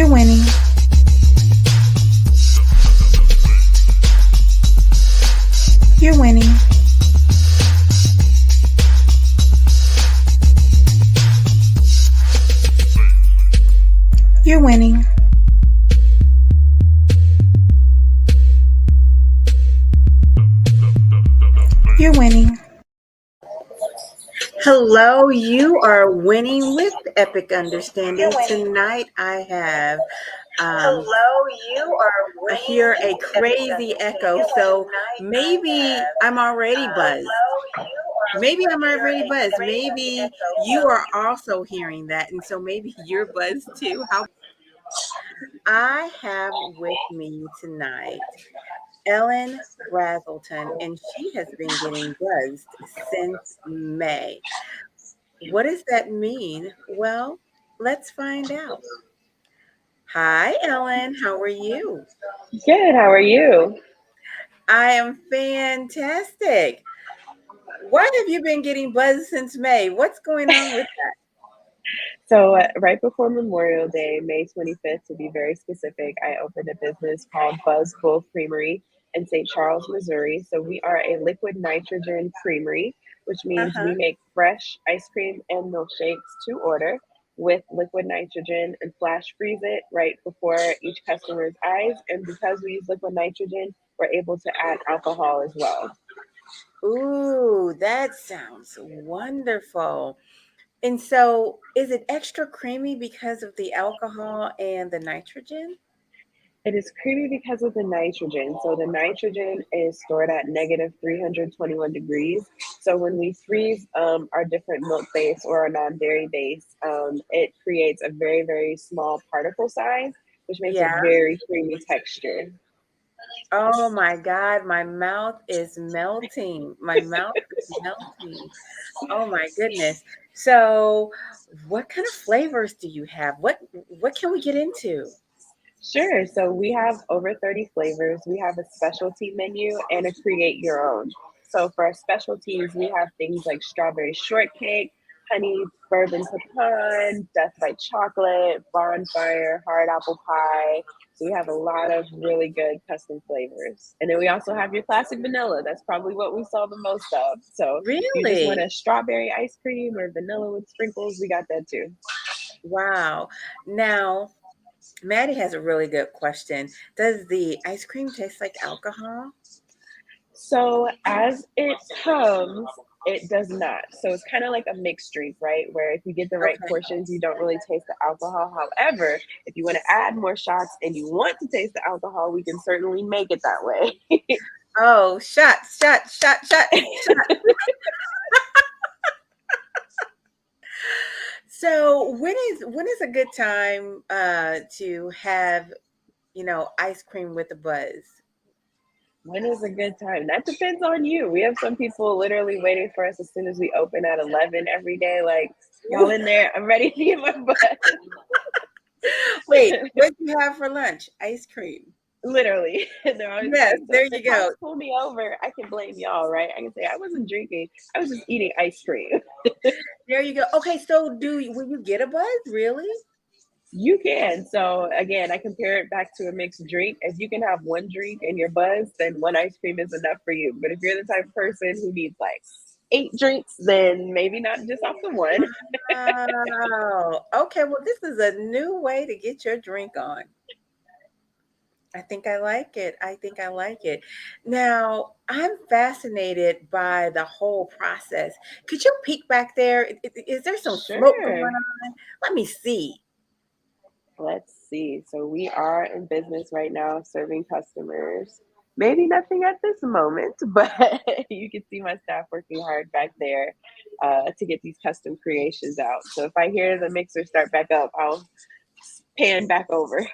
You're winning. You're winning. You're winning. You're winning. Hello, you are winning with Epic Understanding. Tonight I have I hear a crazy echo, so maybe I'm already buzzed. Maybe I'm already buzzed. Maybe you are also hearing that, and so maybe you're buzzed too. How I have with me tonight Ellen Brazelton, and she has been getting buzzed since May. What does that mean? Well, let's find out. Hi, Ellen. How are you? Good. How are you? I am fantastic. Why have you been getting buzzed since May? What's going on with that? So, right before Memorial Day, May 25th, to be very specific, I opened a business called Buzzful Creamery in St. Charles, Missouri. So, we are a liquid nitrogen creamery, which means Uh-huh. we make fresh ice cream and milkshakes to order with liquid nitrogen and flash freeze it right before each customer's eyes. And because we use liquid nitrogen, we're able to add alcohol as well. Ooh, that sounds wonderful. And so, is it extra creamy because of the alcohol and the nitrogen? It is creamy because of the nitrogen. So the nitrogen is stored at negative 321 degrees. So when we freeze our different milk base or our non-dairy base, it creates a very, very small particle size, which makes a Yeah. very creamy texture. Oh my God, my mouth is melting. My mouth is melting. Oh my goodness. So, what kind of flavors do you have? What can we get into? Sure. So we have over 30 flavors. We have a specialty menu and a create your own. So for our specialties, we have things like strawberry shortcake, honey bourbon pecan, death by chocolate, bonfire, hard apple pie. So we have a lot of really good custom flavors. And then we also have your classic vanilla. That's probably what we sell the most of. So if you just want Really? a strawberry ice cream or vanilla with sprinkles, we got that too. Wow. Now, Maddie has a really good question. Does the ice cream taste like alcohol? So as it comes, it does not. So it's kind of like a mixed drink, right? Where if you get the right Okay. portions, you don't really taste the alcohol. However, if you want to add more shots and you want to taste the alcohol, we can certainly make it that way. Oh, shot, shot, shot, shot, shot. So when is a good time to have, ice cream with a buzz? When is a good time? That depends on you. We have some people literally waiting for us as soon as we open at 11 every day. Like, y'all in there? I'm ready to get my butt. Wait, what do you have for lunch? Ice cream. Literally. They're always Yes, like, so there if the you go. cops pull me over, I can blame y'all, right? I can say I wasn't drinking. I was just eating ice cream. There you go. Okay, so will you get a buzz? Really? You can. So again, I compare it back to a mixed drink. If you can have one drink and you're buzzed, then one ice cream is enough for you. But if you're the type of person who needs like 8 drinks, then maybe not just off the one. Wow. Okay, well, this is a new way to get your drink on. I think I like it. I think I like it. Now, I'm fascinated by the whole process. Could you peek back there? Is there some smoke going Sure. on? Let me see. Let's see. So we are in business right now serving customers. Maybe nothing at this moment, but you can see my staff working hard back there to get these custom creations out. So if I hear the mixer start back up, I'll pan back over.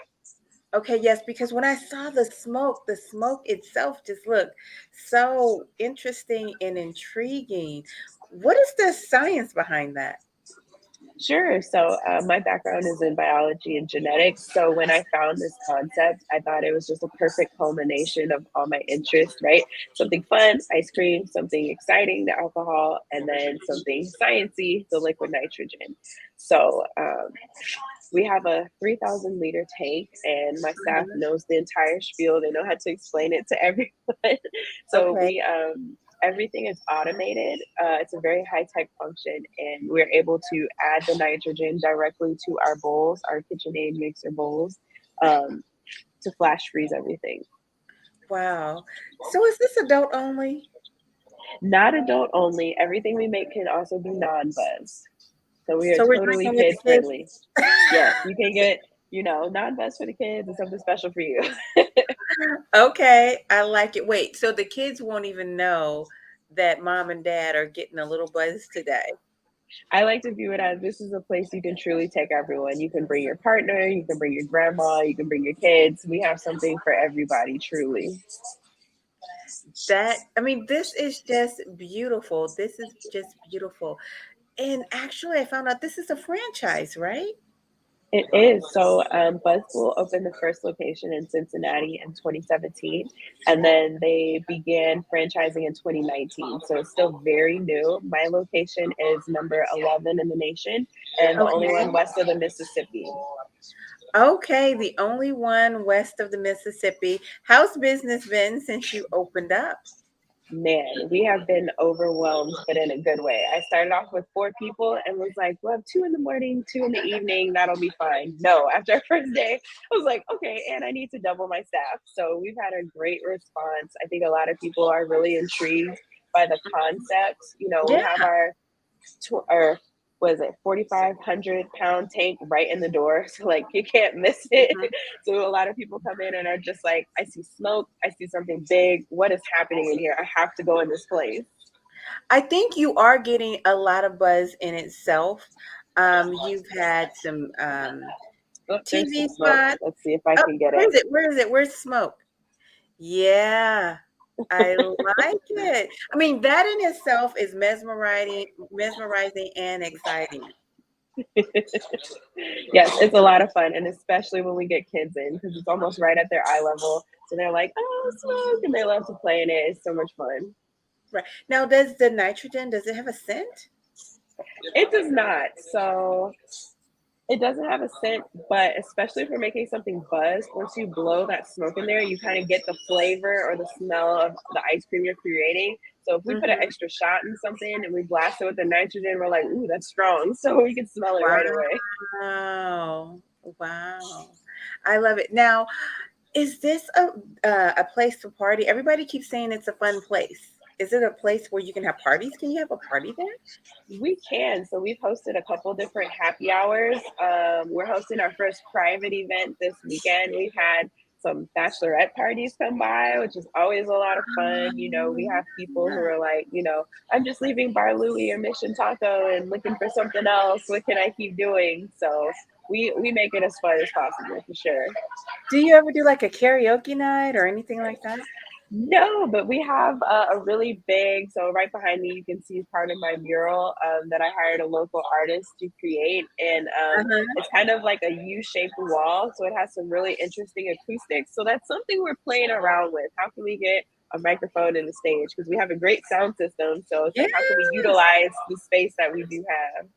Okay, yes, because when I saw the smoke itself just looked so interesting and intriguing. What is the science behind that? Sure. So, my background is in biology and genetics. So, when I found this concept, I thought it was just a perfect culmination of all my interests, right? Something fun, ice cream, something exciting, the alcohol, and then something sciencey, the liquid nitrogen. So, We have a 3,000-liter tank, and my staff Mhm. knows the entire spiel. They know how to explain it to everyone. So Okay. we everything is automated. It's a very high tech function, and we're able to add the nitrogen directly to our bowls, our KitchenAid mixer bowls, um, to flash freeze everything. Wow. So is this adult only? Not adult only. Everything we make can also be non-buzz. So we are So we're totally drinking with the kids kids? friendly. Yes, you can get, non-buzz for the kids and something special for you. Okay, I like it. Wait, so the kids won't even know that mom and dad are getting a little buzz today? I like to view it as this is a place you can truly take everyone. You can bring your partner, you can bring your grandma, you can bring your kids. We have something for everybody, truly. That I mean, this is just beautiful. This is just beautiful. And actually, I found out this is a franchise, right? It is. So Buzzpool opened the first location in Cincinnati in 2017, and then they began franchising in 2019. So it's still very new. My location is number 11 in the nation and the only Okay. one west of the Mississippi. Okay, the only one west of the Mississippi. How's business been since you opened up? Man, we have been overwhelmed, but in a good way. I started off with 4 people and was like, well, 2 in the morning, 2 in the evening, that'll be fine. No, after our first day, I was like, okay, and I need to double my staff. So we've had a great response. I think a lot of people are really intrigued by the concept. We have Yeah. our was it 4,500-pound tank right in the door, so like you can't miss it. Mhm. So a lot of people come in and are just like, I see smoke, I see something big, what is happening in here? I have to go in this place. I think you are getting a lot of buzz in itself. You've had some Oh, there's some TV smoke. spots. Let's see if I Oh, can get where it. is it? Where is it? Where's the smoke? Yeah, I like it. I mean, that in itself is mesmerizing and exciting. Yes, it's a lot of fun, and especially when we get kids in because it's almost right at their eye level. So they're like, "Oh, smoke!" and they love to play in it. It's so much fun. Right. Now, does the nitrogen, does it have a scent? It does not. So it doesn't have a scent, but especially if you're making something buzz, once you blow that smoke in there, you kind of get the flavor or the smell of the ice cream you're creating. So if we put an Mhm. extra shot in something and we blast it with the nitrogen, we're like, ooh, that's strong. So we can smell it right away. Wow. Wow. I love it. Now, is this a place to party? Everybody keeps saying it's a fun place. Is it a place where you can have parties? Can you have a party there? We can. So we've hosted a couple different happy hours. We're hosting our first private event this weekend. We've had some bachelorette parties come by, which is always a lot of fun. We have people who Yeah. are like, I'm just leaving Bar Louie or Mission Taco and looking for something else. What can I keep doing? So we make it as fun as possible for sure. Do you ever do like a karaoke night or anything like that? No, but we have a really big, so right behind me, you can see part of my mural that I hired a local artist to create. And Uh-huh. it's kind of like a U-shaped wall. So it has some really interesting acoustics. So that's something we're playing around with. How can we get a microphone in the stage? Because we have a great sound system. So it's like, how can we Yes. utilize the space that we do have?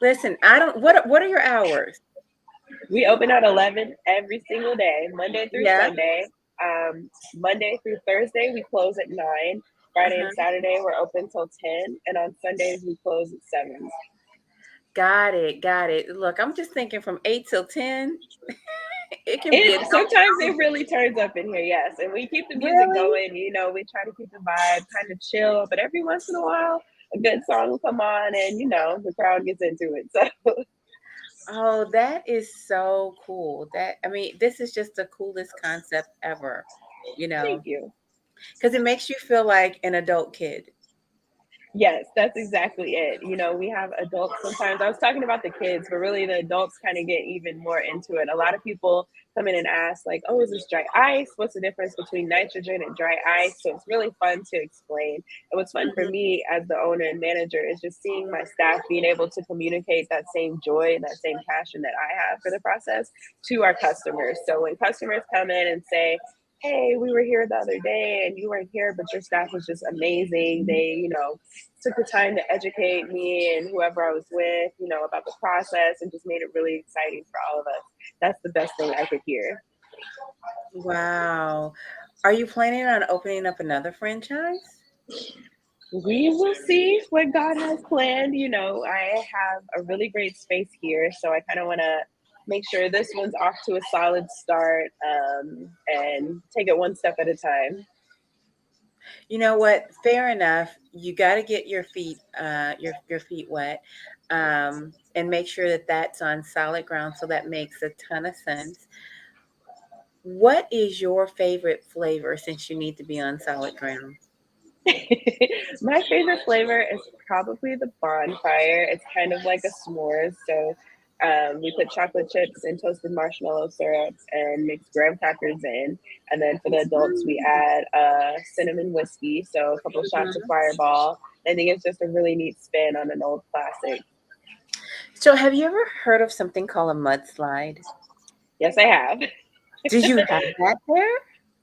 Listen, I don't what are your hours? We open at 11 every single day, Monday through Yeah. Sunday. Monday through Thursday, we close at 9. Friday and Uh-huh. Saturday, we're open till 10. And on Sundays, we close at 7. Got it. Got it. Look, I'm just thinking from 8 till 10. It can be Sometimes it really turns up in here, yes. And we keep the music really? going. We try to keep the vibe kind of chill. But every once in a while, a good song will come on and, the crowd gets into it. So Oh, that is so cool. That I mean, this is just the coolest concept ever, you thank know, you. because it makes you feel like an adult kid. Yes, that's exactly it. We have adults sometimes. I was talking about the kids, but really the adults kind of get even more into it. A lot of people come in and ask, like, oh, is this dry ice? What's the difference between nitrogen and dry ice? So it's really fun to explain. And what's fun for Mhm. me as the owner and manager is just seeing my staff being able to communicate that same joy and that same passion that I have for the process to our customers. So when customers come in and say, hey, we were here the other day and you weren't here, but your staff was just amazing. They, took the time to educate me and whoever I was with, about the process and just made it really exciting for all of us. That's the best thing I could hear. Wow. Are you planning on opening up another franchise? We will see what God has planned. I have a really great space here, so I kind of want to make sure this one's off to a solid start, and take it one step at a time. You know what? Fair enough. You got to get your feet wet, and make sure that that's on solid ground. So that makes a ton of sense. What is your favorite flavor since you need to be on solid ground? My favorite flavor is probably the bonfire. It's kind of like a s'mores. So we put chocolate chips and toasted marshmallow syrups and mix graham crackers in. And then for the adults, we add cinnamon whiskey. So a couple shots of Mhm. Fireball. I think it's just a really neat spin on an old classic. So, have you ever heard of something called a mudslide? Yes, I have. Did you have that there?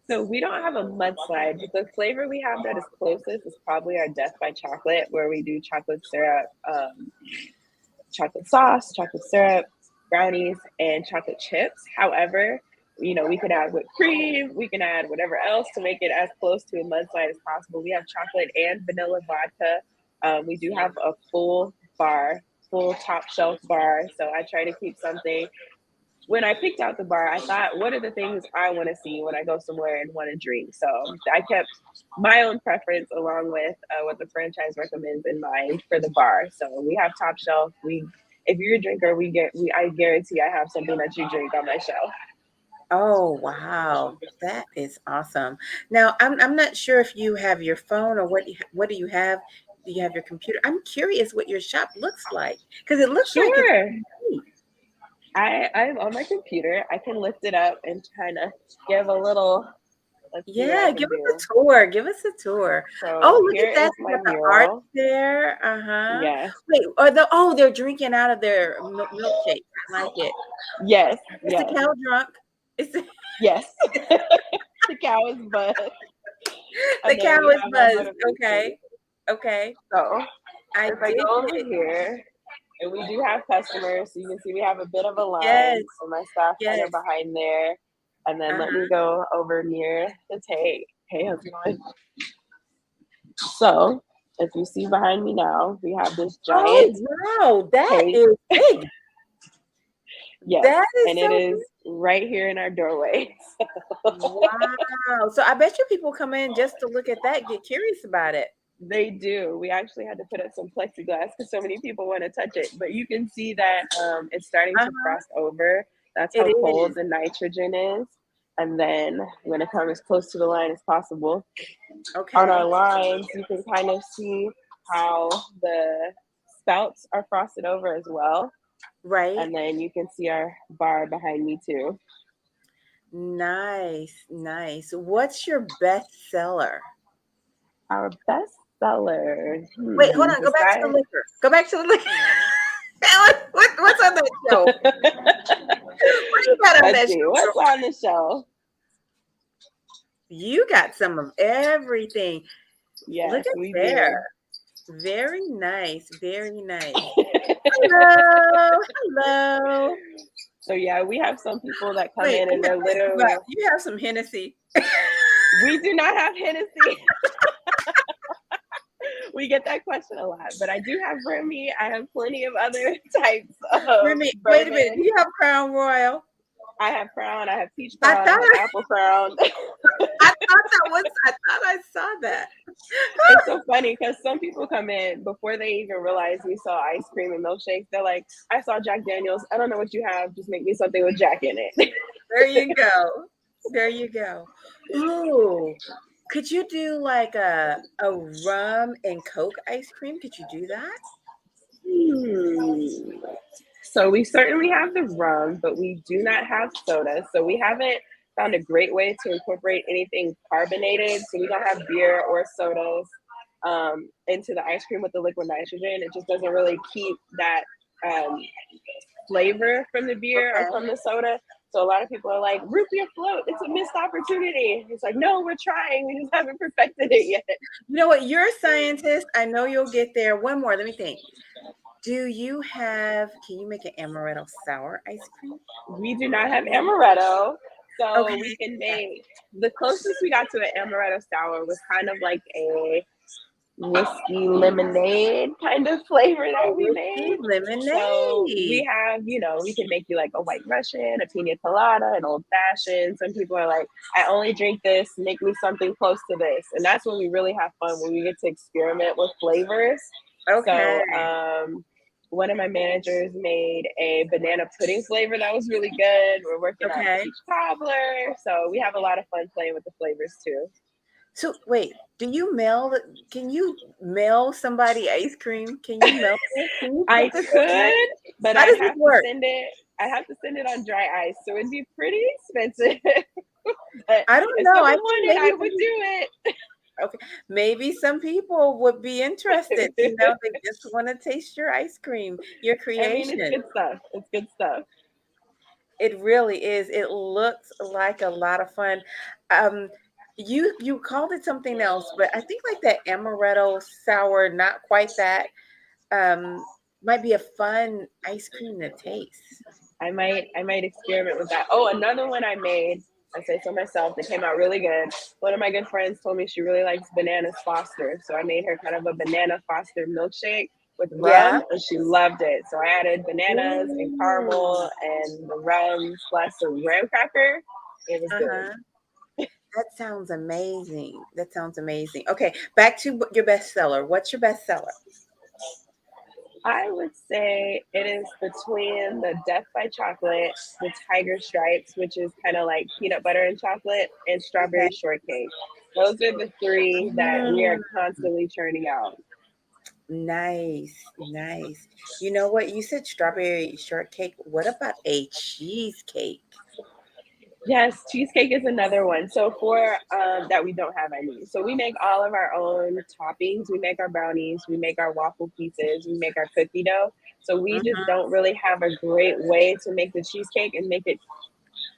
So we don't have a mudslide, but the flavor we have that is closest is probably our Death by Chocolate, where we do chocolate syrup, chocolate sauce, chocolate syrup, brownies, and chocolate chips. However, we can add whipped cream, we can add whatever else to make it as close to a mudslide as possible. We have chocolate and vanilla vodka. We do have a full bar, full top shelf bar. So I try to keep something. When I picked out the bar, I thought, what are the things I want to see when I go somewhere and want to drink? So I kept my own preference along with what the franchise recommends in mind for the bar. So we have top shelf. If you're a drinker, I guarantee I have something that you drink on my shelf. Oh, wow. That is awesome. Now, I'm not sure if you have your phone or what do you have? Do you have your computer? I'm curious what your shop looks like because it looks like it's Sure. neat. I'm on my computer. I can lift it up and kind of give a little. Let's see what I Yeah, give can us do. a tour. Give us a tour. So Oh, look here at that. is They my got the art mural. there. Uh-huh. Yes, Wait, they're drinking out of their milkshake. I like it. yes, It's the yes, cow drunk. It's the, yes. The cow is buzzed, the and then cow we is have our buzzed. Butterbean. Okay. Okay. So I if I dig go over it. here, and we do have customers, so you can see we have a bit of a line. Yes. So my staff kind of Yes. behind there, and then let me Uh-huh. go over near the tape. Hey, how's it going? So if you see behind me now, we have this Oh, giant wow. That tape. is big. Yes, That is and it so is big. right here in our doorway. Wow. So I bet you people come in just to look at that, get curious about it. They do. We actually had to put up some plexiglass because so many people want to touch it. But you can see that it's starting to Uh-huh. frost over. That's It how cold is. the nitrogen is. And then I'm going to come as close to the line as possible. On our Okay. lines, you can kind of see how the spouts are frosted over as well. Right. And then you can see our bar behind me too. Nice. Nice. What's your best seller? Our best seller, Wait, hold on. Go back to the besides liquor. Go back to the liquor. What's on that show? What you got on let's that see, show, what's girl? on the shelf? You got some of everything. Look Yes, at we there. do. Very nice. Very nice. Hello. Hello. So yeah, we have some people that come Wait, in and they're but literally, you have some Hennessy. we do not have Hennessy. We get that question a lot, but I do have Remy. I have plenty of other types of Wait a minute. Do bourbon. you have Crown Royal? I have Crown, I have Peach I Crown, I thought have Apple Crown. I thought I saw that. It's so funny because some people come in before they even realize we sell ice cream and milkshakes. They're like, I saw Jack Daniels. I don't know what you have. Just make me something with Jack in it. There you go. There you go. Ooh. Could you do like a rum and Coke ice cream? Could you do that? Hmm. So we certainly have the rum, but we do not have soda. So we haven't found a great way to incorporate anything carbonated. So we don't have beer or sodas into the ice cream with the liquid nitrogen. It just doesn't really keep that um, flavor from the beer or Okay. from the soda. So a lot of people are like, root beer float, it's a missed opportunity. It's like, no, we're trying. We just haven't perfected it yet. You know what? You're a scientist. I know you'll get there. One more. Let me think. Do you have, can you make an amaretto sour ice cream? We do not have amaretto. So we Okay. can make, the closest we got to an amaretto sour was kind of like a whiskey lemonade kind of flavor that we Whiskey made. So we lemonade. have, we can make you like a white Russian, a pina colada, an old fashioned. Some people are like, I only drink this, make me something close to this. And that's when we really have fun, when we get to experiment with flavors. Okay. So one of my managers made a banana pudding flavor that was really good. We're working on Okay. peach cobbler. So we have a lot of fun playing with the flavors too. So wait, can you mail somebody ice cream? Can you mail it? Can you I put this on ice? could, but How I'd does this have to work? send it. I have to send it on dry ice, so it'd be pretty expensive. But I don't if know. I someone think wanted, I would do it. okay. Maybe some people would be interested. You know, they just want to taste your ice cream, your I mean, it's creation. good stuff. It's good stuff. It really is. It looks like a lot of fun. Um, you called it something else, but I think like that amaretto sour, not quite that. Um, might be a fun ice cream to taste. I might experiment with that. Oh, another one I made. I say so myself. That came out really good. One of my good friends told me she really likes bananas Foster, so I made her kind of a banana Foster milkshake with Yeah. rum, and she loved it. So I added bananas and Ooh. caramel and the rum plus some graham cracker. It was good. Uh-huh. That sounds amazing. That sounds amazing. Okay, back to your bestseller. What's your bestseller? I would say it is between the Death by Chocolate, the Tiger Stripes, which is kind of like peanut butter and chocolate, and Okay. strawberry shortcake. Those are the three that we are Mm, constantly churning out. nice, nice. You know what? You said strawberry shortcake. What about a cheesecake? Yes, cheesecake is another one. So for that we don't have any. So we make all of our own toppings. We make our brownies. We make our waffle pieces. We make our cookie dough. So we just Hmm. don't really have a great way to make the cheesecake and make it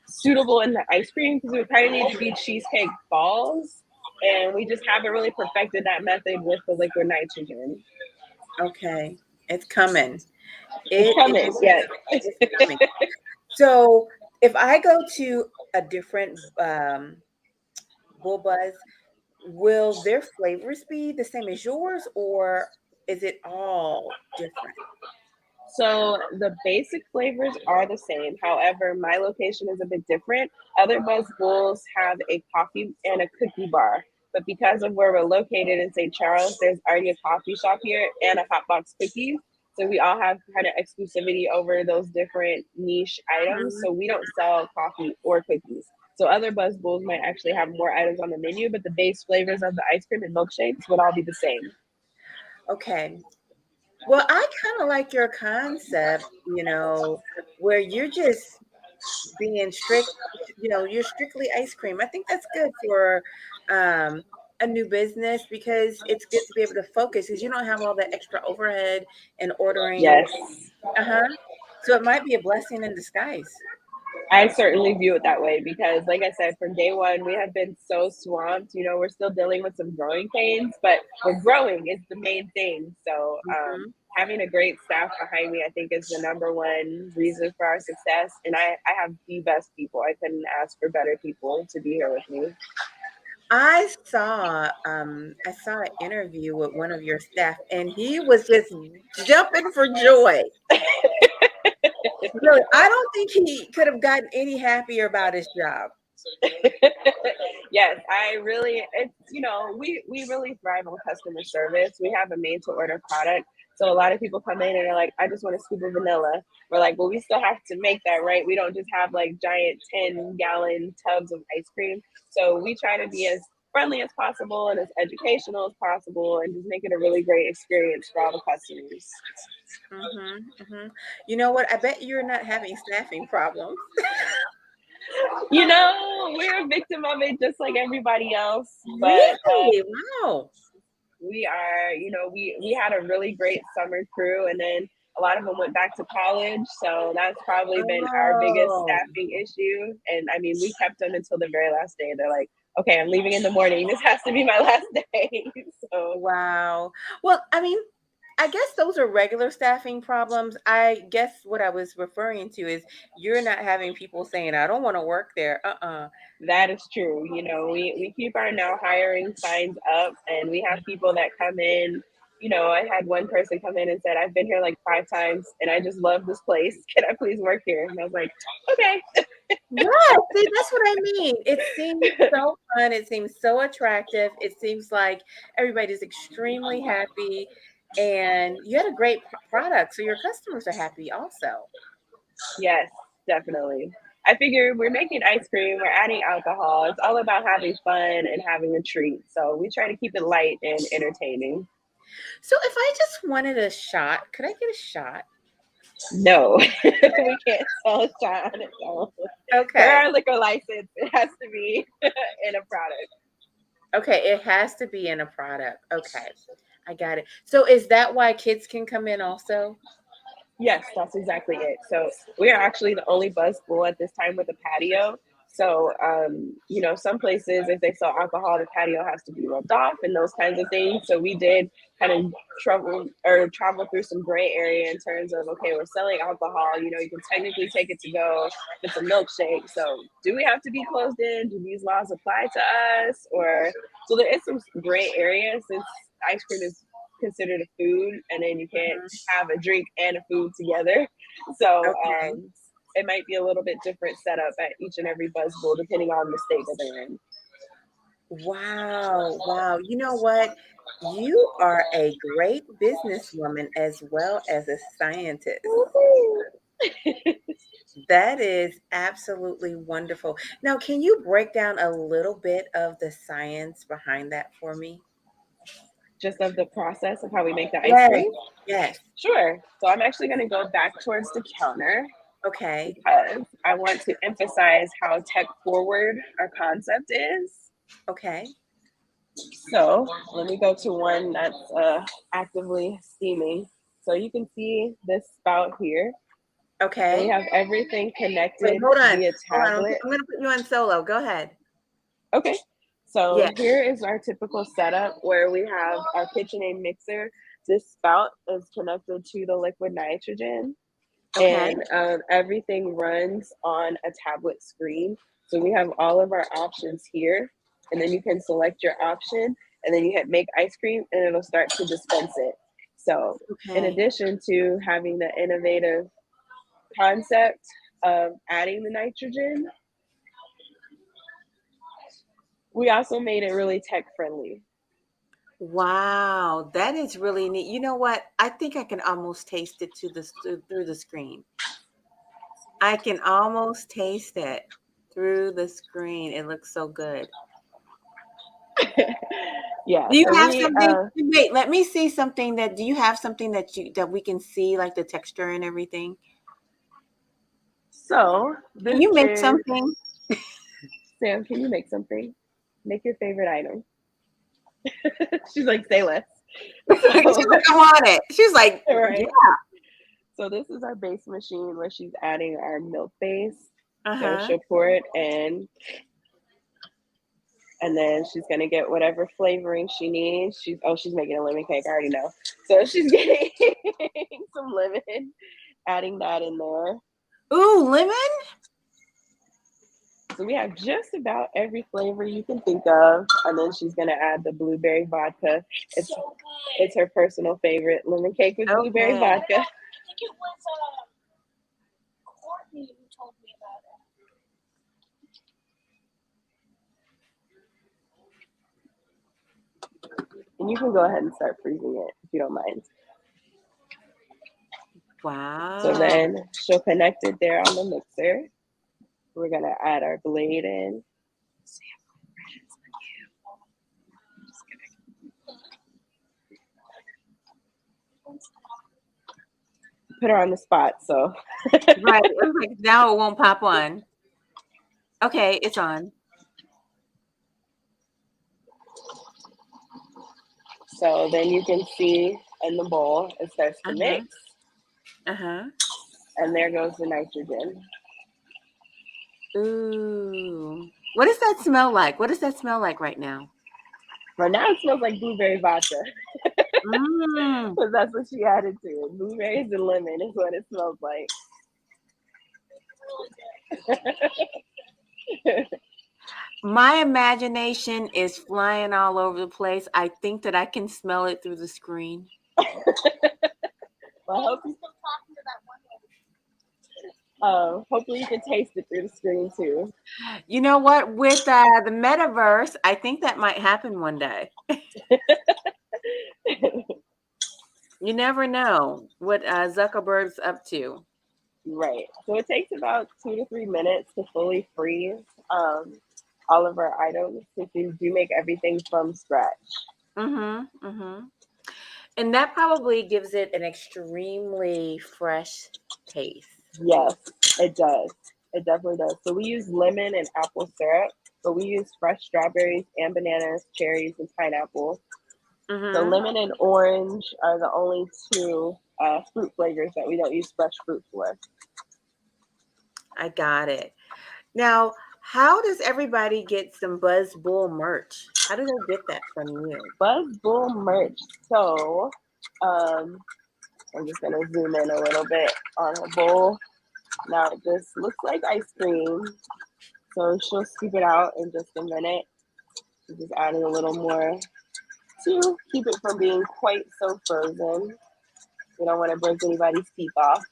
suitable in the ice cream because we kind of need to be cheesecake balls. And we just haven't really perfected that method with the liquid nitrogen. Okay, it's coming. It's It coming, is. yes. It's coming. So if I go to a different Bull Buzz, will their flavors be the same as yours, or is it all different? So the basic flavors are the same. However, my location is a bit different. Other Buzz Bowls have a coffee and a cookie bar. But because of where we're located in St. Charles, there's already a coffee shop here and a hot box cookies. So we all have kind of exclusivity over those different niche items. Mhm. So we don't sell coffee or cookies. So other Buzz Bowls might actually have more items on the menu, but the base flavors of the ice cream and milkshakes would all be the same. Okay. Well, I kind of like your concept, where you're just being strict, you're strictly ice cream. I think that's good for um, a new business because it's good to be able to focus because you don't have all that extra overhead and ordering. Yes. Uh-huh. So it might be a blessing in disguise. I certainly view it that way because, like I said, from day one, we have been so swamped. We're still dealing with some growing pains, but we're growing is the main thing. So, Mhm. having a great staff behind me, I think, is the number one reason for our success. And I have the best people. I couldn't ask for better people to be here with me. I saw an interview with one of your staff and he was just jumping for joy. Really, I don't think he could have gotten any happier about his job. Yes, I really, we really thrive on customer service. We have a made to order product. So a lot of people come in and are like, I just want a scoop of vanilla. We're like, well, we still have to make that, right? We don't just have like giant 10-gallon tubs of ice cream. So we try to be as friendly as possible and as educational as possible and just make it a really great experience for all the customers. Mhm, mhm. You know what? I bet you're not having staffing problems. We're a victim of it just like everybody else. But Really? Wow. we are, we had a really great summer crew, and then A lot of them went back to college, so that's probably been our biggest Oh, staffing issue. And I mean, we kept them until the very last day. They're like, okay, I'm leaving in the morning. This has to be my last day. So wow. Well, I mean, I guess those are regular staffing problems. I guess what I was referring to is you're not having people saying, I don't want to work there. that is true. You know, we keep our now hiring signs up, and we have people that come in. You know, I had one person come in and said, I've been here like 5 times and I just love this place. Can I please work here? And I was like, okay. Yeah, see, that's what I mean. It seems so fun. It seems so attractive. It seems like everybody's extremely happy, and you had a great product, so your customers are happy also. Yes, definitely. I figure we're making ice cream, we're adding alcohol. It's all about having fun and having a treat. So we try to keep it light and entertaining. So if I just wanted a shot, could I get a shot? No, we can't sell a shot on its own. Per Okay. our liquor license, it has to be in a product. Okay, it has to be in a product. Okay. I got it. So is that why kids can come in also? Yes, that's exactly it. So we are actually the only bus school at this time with a patio. So, you know, some places, if they sell alcohol, the patio has to be roped off and those kinds of things. So we did kind of travel through some gray area in terms of, okay, we're selling alcohol, you know, you can technically take it to go. It's a milkshake. So do we have to be closed in? Do these laws apply to us? Or so there is some gray area since ice cream is considered a food, and then you can't Mhm. have a drink and a food together. So Okay. it might be a little bit different setup at each and every buzz bowl depending on the state that they're in. Wow. Wow. You know what? You are a great businesswoman as well as a scientist. That is absolutely wonderful. Now, can you break down a little bit of the science behind that for me? Just of the process of how we make the ice Yes. cream. Yes. Sure. So I'm actually going to go back towards the counter Okay. because I want to emphasize how tech forward our concept is. Okay. So let me go to one that's actively steaming. So you can see this spout here, and we Okay. have everything Wait, connected hold on. via Hold on. tablet. I'm going to put you on solo. Go ahead. Okay, so Yeah. here is our typical setup where we have our KitchenAid mixer. This spout is connected to the liquid nitrogen, Okay. and everything runs on a tablet screen. So we have all of our options here, and then you can select your option, and then you hit make ice cream, and it'll start to dispense it. So, in Okay. addition to having the innovative concept of adding the nitrogen, we also made it really tech friendly. Wow, that is really neat. You know what? I think I can almost taste it through the screen. I can almost taste it through the screen. It looks so good. Yeah, Do you so have we something? Wait, let me see something that do you have something that we can see like the texture and everything? so Can this you make is something? Sam. Can you make something? Make your favorite item. She's like, say less. She's So, like, I want it. She's like, yeah. right. So this is our base machine where she's adding our milk base. So Uh-huh. she'll pour it in, and then she's gonna get whatever flavoring she needs. She's making a lemon cake. I already know. So she's getting some lemon, adding that in there. Ooh, lemon? So we have just about every flavor you can think of, and then she's gonna add the blueberry vodka. It's it's her personal favorite, lemon cake with blueberry Okay. vodka. And you can go ahead and start freezing it if you don't mind. So Wow. then she'll connect it there on the mixer. We're gonna add our blade in. Put her on the spot. So Right. It was like now it won't pop on. Okay, it's on. so then you can see in the bowl it starts to Uh-huh. mix. Uh-huh. And there goes the nitrogen. Ooh. What does that smell like? What does that smell like right now? Right now it smells like blueberry vodka. Mm. Because that's what she added to it. Blueberries and lemon is what it smells like. My imagination is flying all over the place. I think that I can smell it through the screen. Well, I hope you hopefully you can taste it through the screen too. You know what? With the metaverse, I think that might happen one day. You never know what Zuckerberg's up to. Right. So it takes about 2 to 3 minutes to fully freeze all of our items since we do make everything from scratch. Mm-hmm. Mm-hmm. And that probably gives it an extremely fresh taste. Yes, it does. It definitely does. So we use lemon and apple syrup, but we use fresh strawberries and bananas, cherries, and pineapple. So Mm-hmm. lemon and orange are the only two fruit flavors that we don't use fresh fruit for. I got it. Now, how does everybody get some Buzz Bull merch? How do they get that from you? Buzz Bull merch. So I'm just gonna zoom in a little bit on her bowl. Now this looks like ice cream. So she'll scoop it out in just a minute. Just adding a little more to keep it from being quite so frozen. We don't want to break anybody's teeth off.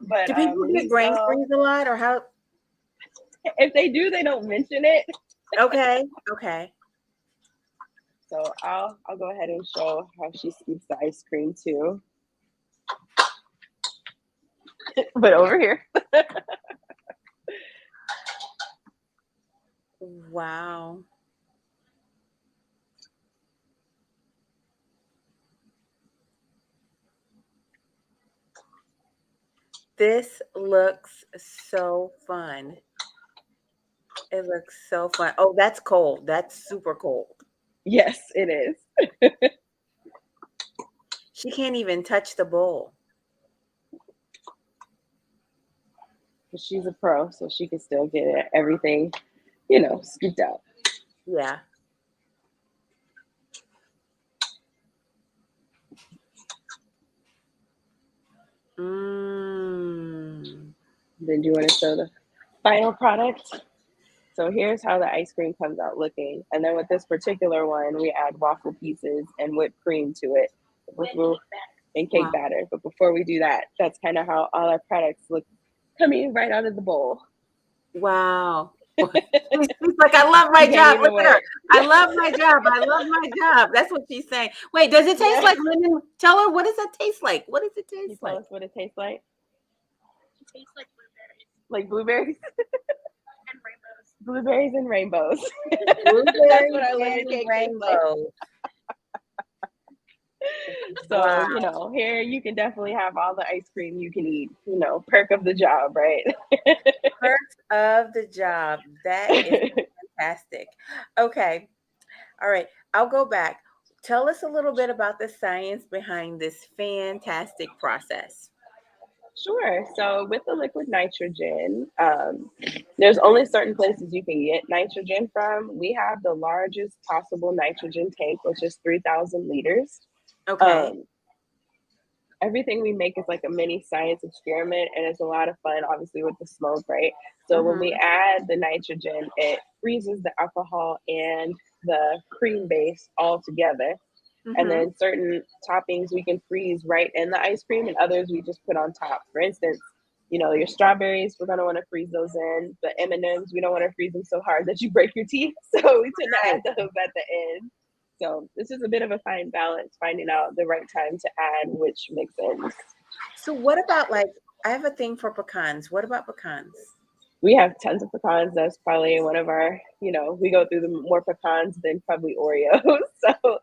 But Do people get we brain sell, freeze a lot, or how? if they do, they don't mention it. Okay, okay. So I'll go ahead and show how she scoops the ice cream too. But over here. Wow. This looks so fun. It looks so fun. Oh, that's cold. That's super cold. Yes, it is. She can't even touch the bowl. She's a pro, so she can still get everything, scooped out. Yeah. Mmm. Then do you want to show the final product? So here's how the ice cream comes out looking. And then with this particular one, we add waffle pieces and whipped cream to it and cake Wow. batter. But before we do that, that's kind of how all our products look coming right out of the bowl. Wow. She's like, I love my You can't job. even Look at her. wait. I love my job. I love my job. That's what she's saying. Wait, does it taste Yeah. like lemon? Tell her, what does that taste like? What does it Can you taste tell like? us what it tastes like? It tastes like blueberries Like blueberries? and rainbows. Blueberries and rainbows. That's Blueberries what our lemon and cake tastes like. rainbow. So, Wow. here you can definitely have all the ice cream you can eat. Perk of the job, right? Perks of the job. That is fantastic. Okay. All right. I'll go back. Tell us a little bit about the science behind this fantastic process. Sure. So with the liquid nitrogen, there's only certain places you can get nitrogen from. We have the largest possible nitrogen tank, which is 3,000 liters. Okay. Everything we make is like a mini science experiment, and it's a lot of fun, obviously, with the smoke, right? So when we Mm-hmm. add the nitrogen, it freezes the alcohol and the cream base all together. And Mm-hmm. then certain toppings we can freeze right in the ice cream, and others we just put on top. For instance, your strawberries, we're gonna want to freeze those in. The M&Ms, we don't want to freeze them so hard that you break your teeth, so we tend to add those at the end. So this is a bit of a fine balance, finding out the right time to add which mix-ins. So what about I have a thing for pecans. What about pecans? We have tons of pecans. That's probably one of our, we go through the more pecans than probably Oreos. So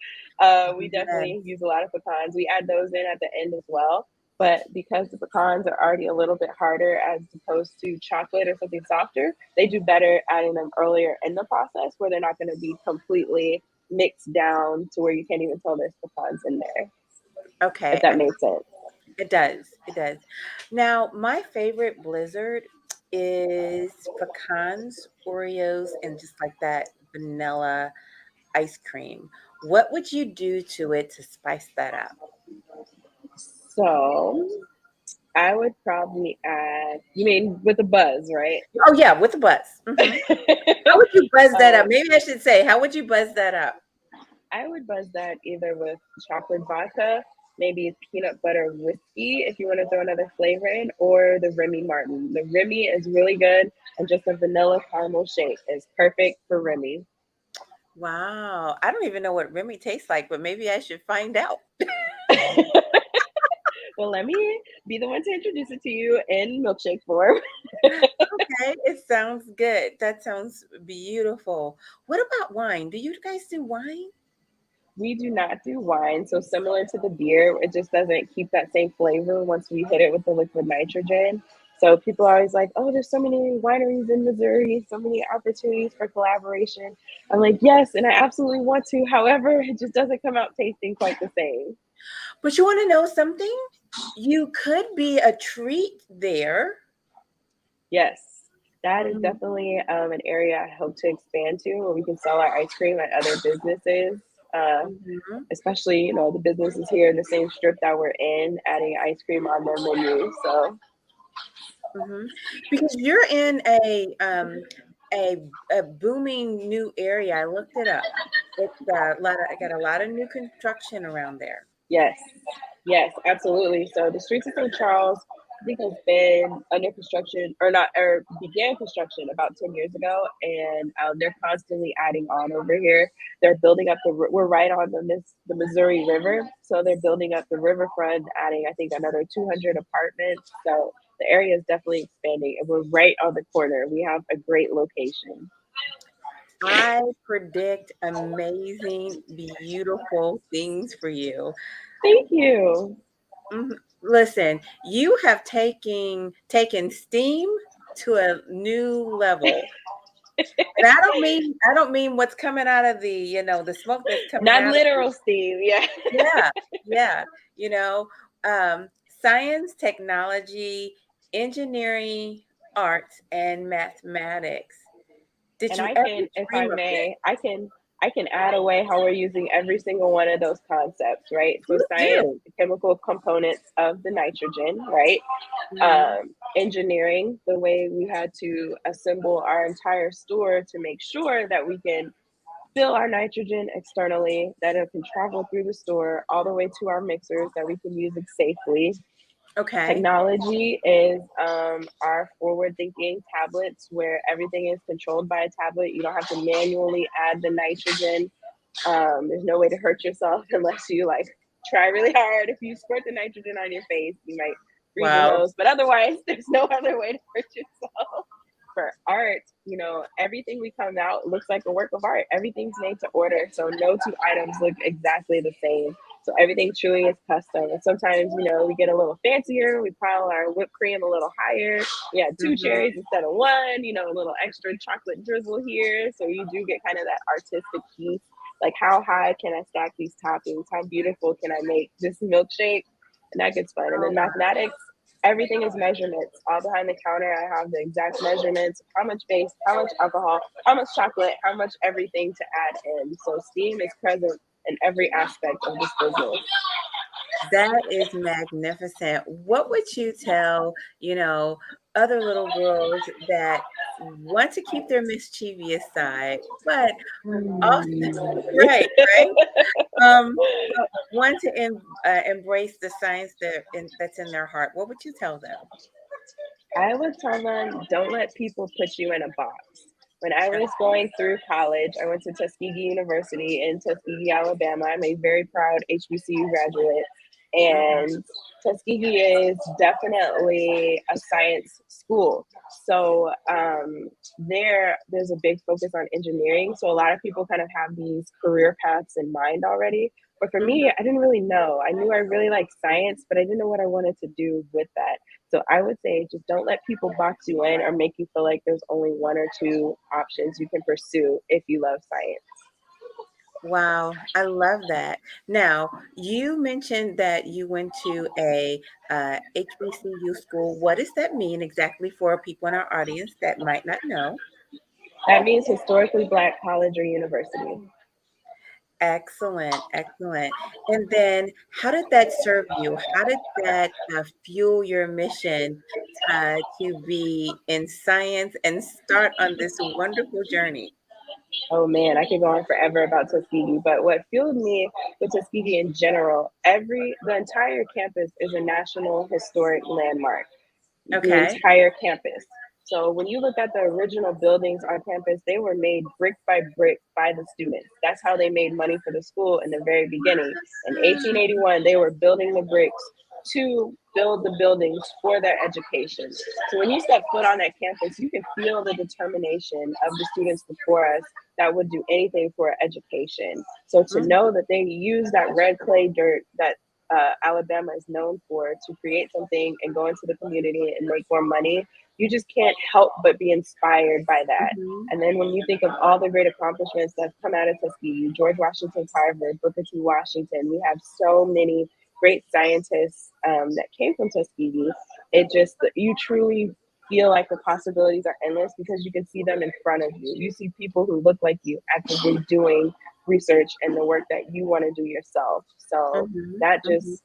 we Yes. definitely use a lot of pecans. We add those in at the end as well. But because the pecans are already a little bit harder as opposed to chocolate or something softer, they do better adding them earlier in the process where they're not going to be completely mixed down to where you can't even tell there's pecans in there, if Okay. that makes sense. It does. It does. Now, my favorite blizzard is pecans, Oreos, and just like that vanilla ice cream. What would you do to it to spice that up? So I would probably add, you mean with the buzz, right? Oh yeah, with the buzz. How would you buzz that up? um, Maybe I should say, how would you buzz that up? I would buzz that either with chocolate vodka, maybe peanut butter whiskey if you want to throw another flavor in, or the Remy Martin. The Remy is really good, and just a vanilla caramel shake is perfect for Remy. Wow. I don't even know what Remy tastes like, but maybe I should find out. Well, let me be the one to introduce it to you in milkshake form. Okay, it sounds good. That sounds beautiful. What about wine? Do you guys do wine? We do not do wine, so similar to the beer, it just doesn't keep that same flavor once we hit it with the liquid nitrogen. So people are always like, "Oh, there's so many wineries in Missouri, so many opportunities for collaboration." I'm like, "Yes, and I absolutely want to. However, it just doesn't come out tasting quite the same." But you want to know something? You could be a treat there. Yes, that is Mhm, definitely an area I hope to expand to, where we can sell our ice cream at other businesses. Uh, mhm, Especially, the businesses here in the same strip that we're in, adding ice cream on their menu. So mhm. Because you're in a booming new area. I looked it up. It's a lot of, I got a lot of new construction around there. yes, yes, absolutely. So the streets of St. Charles, I think, has been under construction, or not, or began construction about 10 years ago, and they're constantly adding on over here. They're building up we're right on the Missouri River, so they're building up the riverfront, adding, I think, another 200 apartments. So the area is definitely expanding, and we're right on the corner. We have a great location. I predict amazing, beautiful things for you. Thank you. Mhm. Listen, you have taken steam to a new level. And I don't mean what's coming out of the smoke that's coming Not out of you. literal steam, yeah. Yeah, yeah. You know, science, technology, engineering, arts, and mathematics. Did And you I ever can, if I dream of this? may, I can add away how we're using every single one of those concepts, right? So You science, do. the chemical components of the nitrogen, right? Mhm. Engineering, the way we had to assemble our entire store to make sure that we can fill our nitrogen externally, that it can travel through the store all the way to our mixers, that we can use it safely. Okay. Technology is our forward thinking tablets where everything is controlled by a tablet. You don't have to manually add the nitrogen. There's no way to hurt yourself unless you like try really hard. If you squirt the nitrogen on your face, you might freeze your Wow. nose, but otherwise, there's no other way to hurt yourself. For art, everything we come out looks like a work of art. Everything's made to order, so no two items look exactly the same. So everything truly is custom. And sometimes, we get a little fancier. We pile our whipped cream a little higher. We add two Mhm. cherries instead of one. A little extra chocolate drizzle here, so you do get kind of that artistic piece. Like, how high can I stack these toppings? How beautiful can I make this milkshake? And that gets fun. And Oh then mathematics, everything is measurements. All behind the counter, I have the exact measurements, how much base, how much alcohol, how much chocolate, how much everything to add in. So steam is present in every aspect of this business. that is magnificent. What would you tell, other little girls that want to keep their mischievous side, but also right, right? But want to embrace the science that's in their heart. What would you tell them? I would tell them, don't let people put you in a box. When I was going through college, I went to Tuskegee University in Tuskegee, Alabama. I'm a very proud HBCU graduate. Mhm. And Tuskegee is definitely a science school. So there's a big focus on engineering. So a lot of people kind of have these career paths in mind already. But for me, Mhm. I didn't really know. I knew I really liked science, but I didn't know what I wanted to do with that. So I would say just don't let people box you in or make you feel like there's only one or two options you can pursue if you love science. Wow, I love that. Now, you mentioned that you went to a HBCU school. What does that mean exactly for people in our audience that might not know? That means historically Black college or university. Excellent, excellent. And then, how did that serve you? How did that fuel your mission to be in science and start on this wonderful journey? Oh man, I could go on forever about Tuskegee, but what fueled me with Tuskegee in general, the entire campus is a national historic landmark. The Okay. entire campus. So when you look at the original buildings on campus, they were made brick by brick by the students. That's how they made money for the school in the very beginning. In 1881, they were building the bricks to build the buildings for their education. So when you step foot on that campus, you can feel the determination of the students before us that would do anything for education. So to Mhm, know that they use that red clay dirt that Alabama is known for to create something and go into the community and make more money, you just can't help but be inspired by that. mhm, And then when you think of all the great accomplishments that have come out of Tuskegee, George Washington Carver, Booker T. Washington, we have so many great scientists that came from Tuskegee. It just, you truly feel like the possibilities are endless because you can see them in front of you. You see people who look like you actively doing research and the work that you want to do yourself. So mhm, that mhm. just,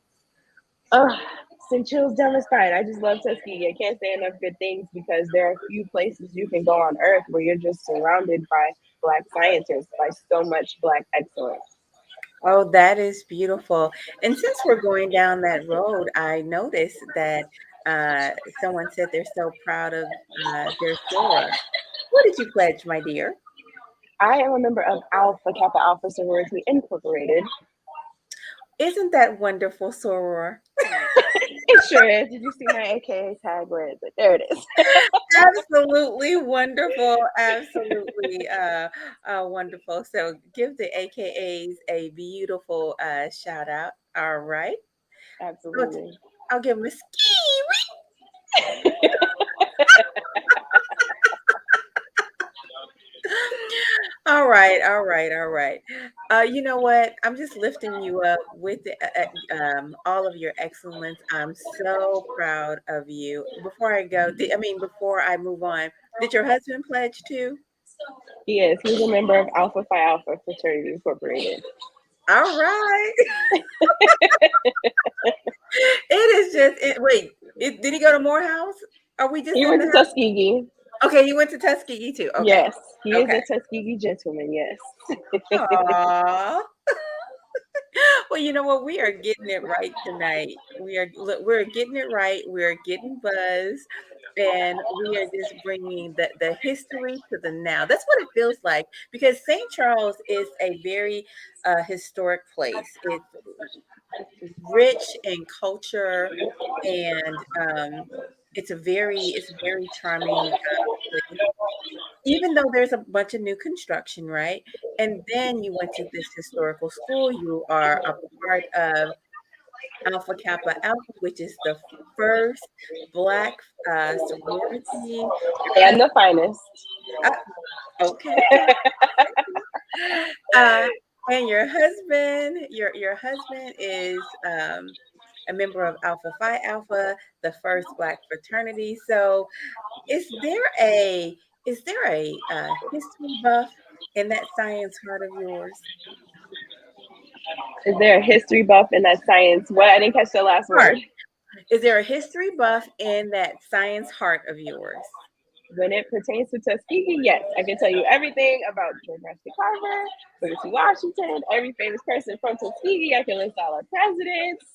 oh, send chills down my spine. I just love Tuskegee. I can't say enough good things because there are few places you can go on earth where you're just surrounded by Black scientists, by so much Black excellence. Oh, that is beautiful. And since we're going down that road, I noticed that someone said they're so proud of their soror. What did you pledge, my dear? I am a member of Alpha Kappa Alpha Sorority Incorporated. Isn't that wonderful, soror? It sure is. Did you see my AKA tag where it's like, there it is. Absolutely wonderful. Absolutely wonderful. So give the AKAs a beautiful shout out. All right. I'll, Absolutely. I'll give them a ski. All right, all right, all right. You know what? I'm just lifting you up with all of your excellence. I'm so proud of you. Before I go, before I move on, did your husband pledge too? He is. He's a member of Alpha Phi Alpha Fraternity Incorporated. All right. It is wait, did he go to Morehouse? Are we just He in went the to house? Tuskegee. Okay, he went to Tuskegee too. Okay. Yes, he is Okay. a Tuskegee gentleman. Yes. Aw. Well, you know what? We are getting it right tonight. We're getting it right. We're getting buzz, and we are just bringing the history to the now. That's what it feels like because St. Charles is a very historic place. It's rich in culture, and it's a very charming place. Even though there's a bunch of new construction, right? And then you went to this historical school. You are a part of Alpha Kappa Alpha, which is the first Black sorority. And the finest. Uh, okay, okay. Uh, and your husband is a member of Alpha Phi Alpha, the first Black fraternity. So, is there a history buff in that science heart of yours? Is there a history buff in that science? What? I didn't catch the last Heart. word. Is there a history buff in that science heart of yours? When it pertains to Tuskegee, yes, I can tell you everything about George Washington Carver, Booker T. Washington, every famous person from Tuskegee. I can list all our presidents,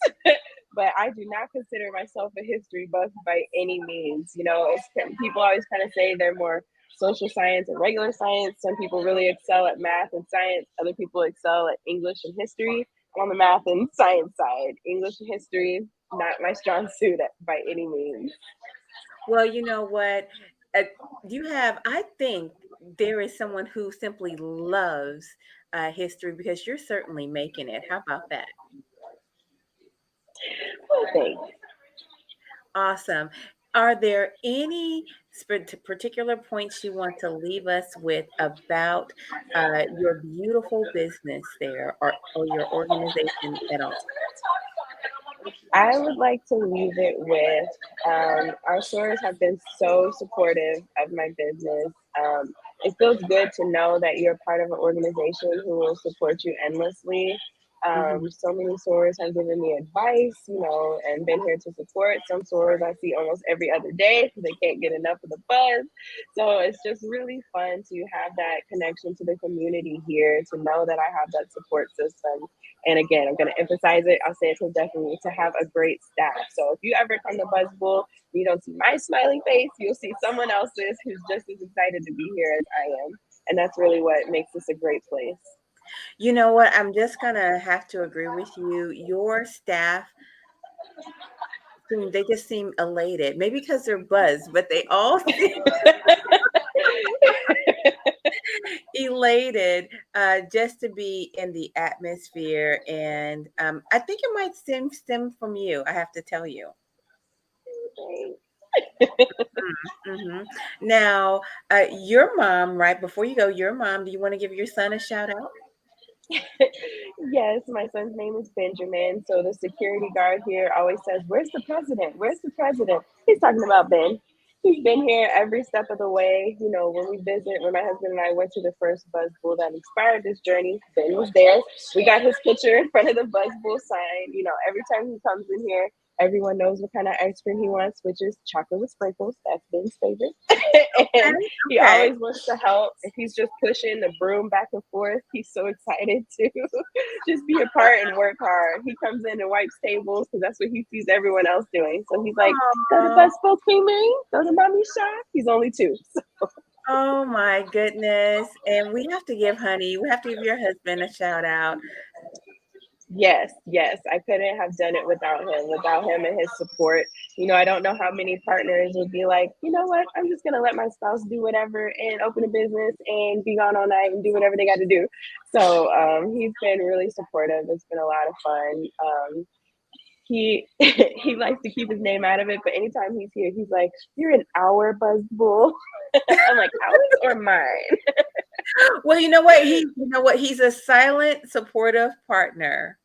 but I do not consider myself a history buff by any means. You know, people always kind of say they're more social science and regular science. Some people really excel at math and science. Other people excel at English and history. I'm on the math and science side. English and history, not my strong suit by any means. Well, you know what? Uh, I think there is someone who simply loves history because you're certainly making it. How about that? Thanks. Awesome. Are there any particular points you want to leave us with about your beautiful business there, or your organization at all? I would like to leave it with our stores have been so supportive of my business. It feels good to know that you're part of an organization who will support you endlessly. Mhm. So many stores have given me advice, and been here to support. Some stores I see almost every other day because they can't get enough of the buzz. So it's just really fun to have that connection to the community here, to know that I have that support system. And again, I'm going to emphasize it. I'll say it so definitely, to have a great staff. So if you ever come to Buzzbool, you don't see my smiling face, you'll see someone else's who's just as excited to be here as I am. And that's really what makes this a great place. You know what? I'm just gonna have to agree with you. Your staff they just seem elated. Maybe because they're buzzed, but they all seem elated just to be in the atmosphere. And I think it might stem from you. I have to tell you. Hmm. Now, your mom, right before you go, your mom. Do you want to give your son a shout out? Yes, my son's name is Benjamin. So the security guard here always says, "Where's the president? Where's the president?" He's talking about Ben. He's been here every step of the way. When we visit, when my husband and I went to the first Buzz Bowl that inspired this journey, Ben was there. We got his picture in front of the Buzz Bowl sign. Every time he comes in here, everyone knows what kind of ice cream he wants, which is chocolate with sprinkles. That's Ben's favorite. And he Okay. always wants to help. If he's just pushing the broom back and forth, he's so excited to just be a part and work hard. He comes in and wipes tables because that's what he sees everyone else doing. So he's like, "Go to Aw. Buzzbowl Creamery, go to Mommy's shop." He's only 2. So Oh my goodness. And we have to give we have to give your husband a shout out. yes, yes, I couldn't have done it without him and his support. I don't know how many partners would be like, "You know what? I'm just gonna let my spouse do whatever and open a business and be gone all night and do whatever they got to do." So he's been really supportive. It's been a lot of fun. He he likes to keep his name out of it, but anytime he's here, he's like, "You're an hour Buzzbull." I'm like, "Ours or mine?" Well, you know what? He's a silent, supportive partner.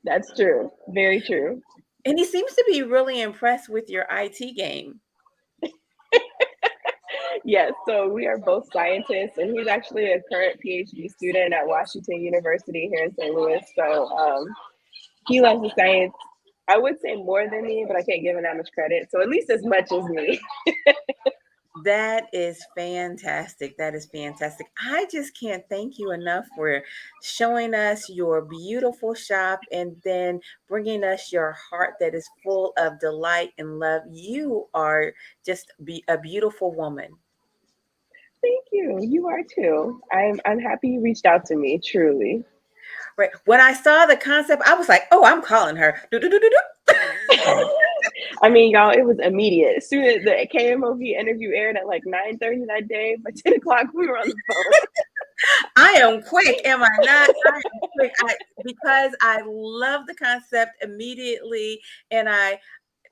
That's true. Very true. And he seems to be really impressed with your IT game. Yes, so we are both scientists, and he's actually a current PhD student at Washington University here in St. Louis. So he loves the science. I would say more than me, but I can't give him that much credit. So at least as much as me. That is fantastic. That is fantastic. I just can't thank you enough for showing us your beautiful shop and then bringing us your heart that is full of delight and love. You are just a beautiful woman. Thank you. You are too. I'm happy you reached out to me, truly. Right. When I saw the concept, I was like, "Oh, I'm calling her." Do, do, do, do, do. I mean, y'all, it was immediate. As soon as the KMOV interview aired at like 9:30 that day, by 10 o'clock, we were on the phone. I am quick, am I not? I am quick. Because I love the concept immediately, and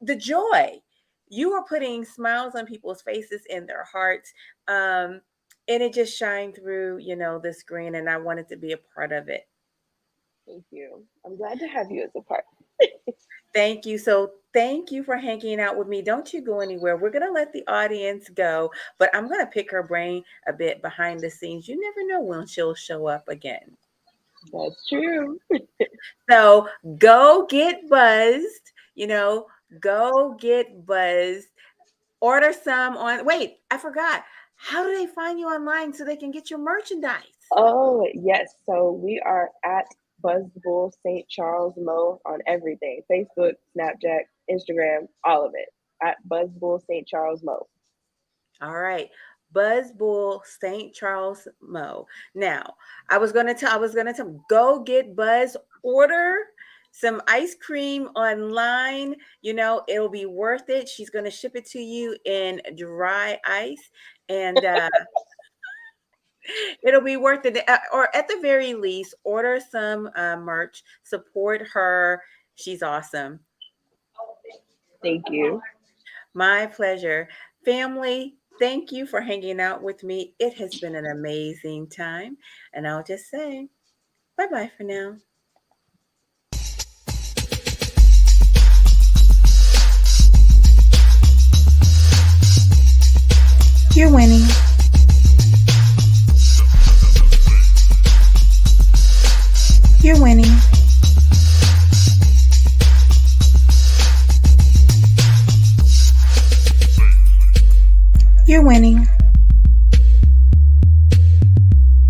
the joy. You are putting smiles on people's faces and their hearts, and it just shined through, the screen, and I wanted to be a part of it. Thank you. I'm glad to have you as a part. Thank you. So thank you for hanging out with me. Don't you go anywhere. We're going to let the audience go, but I'm going to pick her brain a bit behind the scenes. You never know when she'll show up again. That's true. So go get buzzed, go get buzzed. Order some wait, I forgot. How do they find you online so they can get your merchandise? Oh, yes. So we are at Buzzbull 𝐁𝐫𝐴𝐳𝐲 on everything: Facebook, Snapchat, Instagram, all of it. At Buzzbull 𝐁𝐫𝐴𝐳𝐲. All right. Buzz Bull St. Charles Mo. Now, I was gonna tell go get Buzz, order some ice cream online. It'll be worth it. She's gonna ship it to you in dry ice, and it'll be worth it. Or at the very least, order some merch, support her. She's awesome. Thank you. My pleasure. Family, thank you for hanging out with me. It has been an amazing time. And I'll just say bye-bye for now. You're winning. You're winning. You're winning.